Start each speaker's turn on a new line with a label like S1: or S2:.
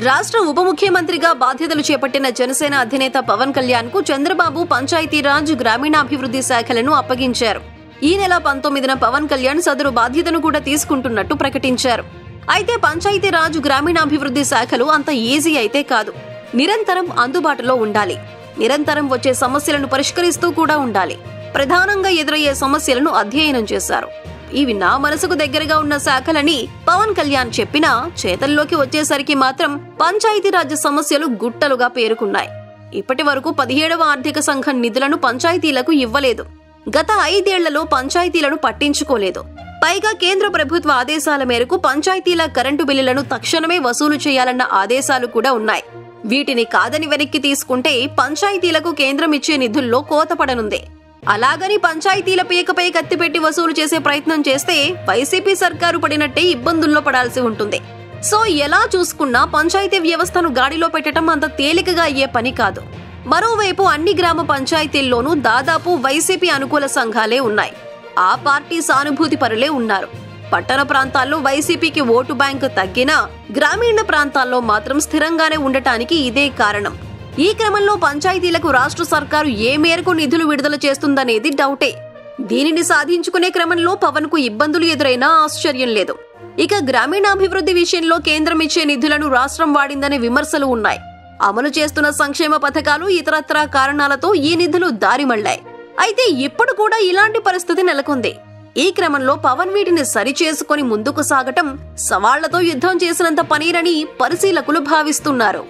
S1: రాష్ట్ర ఉప ముఖ్యమంత్రిగా బాధ్యతలు చేపట్టిన జనసేన అధినేత పవన్ కళ్యాణ్ కు చంద్రబాబు పంచాయతీరాజ్ గ్రామీణాభివృద్ధి శాఖలను అప్పగించారు. ఈ నెల 19న పవన్ కళ్యాణ్ సదరు బాధ్యతను కూడా తీసుకుంటున్నట్టు ప్రకటించారు. అయితే పంచాయతీరాజ్ గ్రామీణాభివృద్ధి శాఖలు అంత ఈజీ అయితే కాదు. నిరంతరం అందుబాటులో ఉండాలి. నిరంతరం వచ్చే సమస్యలను పరిష్కరిస్తూ కూడా ఉండాలి. ప్రధానంగా ఎదురయ్యే సమస్యలను అధ్యయనం చేశారు. ఇవి నా మనసుకు దగ్గరగా ఉన్న శాఖలని పవన్ కళ్యాణ్ చెప్పినా చేతల్లోకి వచ్చేసరికి మాత్రం పంచాయతీరాజ్ సమస్యలు గుట్టలుగా పేరుకున్నాయి. ఇప్పటి వరకు 17వ ఆర్థిక సంఘం నిధులను పంచాయతీలకు ఇవ్వలేదు. గత 5 ఏళ్లలో పంచాయతీలను పట్టించుకోలేదు. పైగా కేంద్ర ప్రభుత్వ ఆదేశాల మేరకు పంచాయతీల కరెంటు బిల్లులను తక్షణమే వసూలు చేయాలన్న ఆదేశాలు కూడా ఉన్నాయి. వీటిని కాదని వెనక్కి తీసుకుంటే పంచాయతీలకు కేంద్రం ఇచ్చే నిధుల్లో కోత పడనుంది. అలాగని పంచాయతీల పీకపై కత్తిపెట్టి వసూలు చేసే ప్రయత్నం చేస్తే వైసీపీ సర్కారు పడినట్టే ఇబ్బందుల్లో పడాల్సి ఉంటుంది. సో ఎలా చూసుకున్నా పంచాయతీ వ్యవస్థను గాడిలో పెట్టడం అంత తేలికగా అయ్యే పని కాదు. మరోవైపు అన్ని గ్రామ పంచాయతీల్లోనూ దాదాపు వైసీపీ అనుకూల సంఘాలే ఉన్నాయి. ఆ పార్టీ సానుభూతి పరులే ఉన్నారు. పట్టణ ప్రాంతాల్లో వైసీపీకి ఓటు బ్యాంకు తగ్గినా గ్రామీణ ప్రాంతాల్లో మాత్రం స్థిరంగానే ఉండటానికి ఇదే కారణం. ఈ క్రమంలో పంచాయతీలకు రాష్ట్ర సర్కారు ఏ మేరకు నిధులు విడుదల చేస్తుందనేది డౌటే. దీనిని సాధించుకునే క్రమంలో పవన్ కు ఇబ్బందులు ఎదురైనా ఆశ్చర్యం లేదు. ఇక గ్రామీణాభివృద్ధి విషయంలో కేంద్రం ఇచ్చే నిధులను రాష్ట్రం వాడిందనే విమర్శలు ఉన్నాయి. అమలు చేస్తున్న సంక్షేమ పథకాలు ఇతరత్రా కారణాలతో ఈ నిధులు దారిమళ్లాయి. అయితే ఇప్పుడు కూడా ఇలాంటి పరిస్థితి నెలకొంది. ఈ క్రమంలో పవన్ వీటిని సరిచేసుకుని ముందుకు సాగటం సవాళ్లతో యుద్ధం చేసినంత పనేనని పరిశీలకులు భావిస్తున్నారు.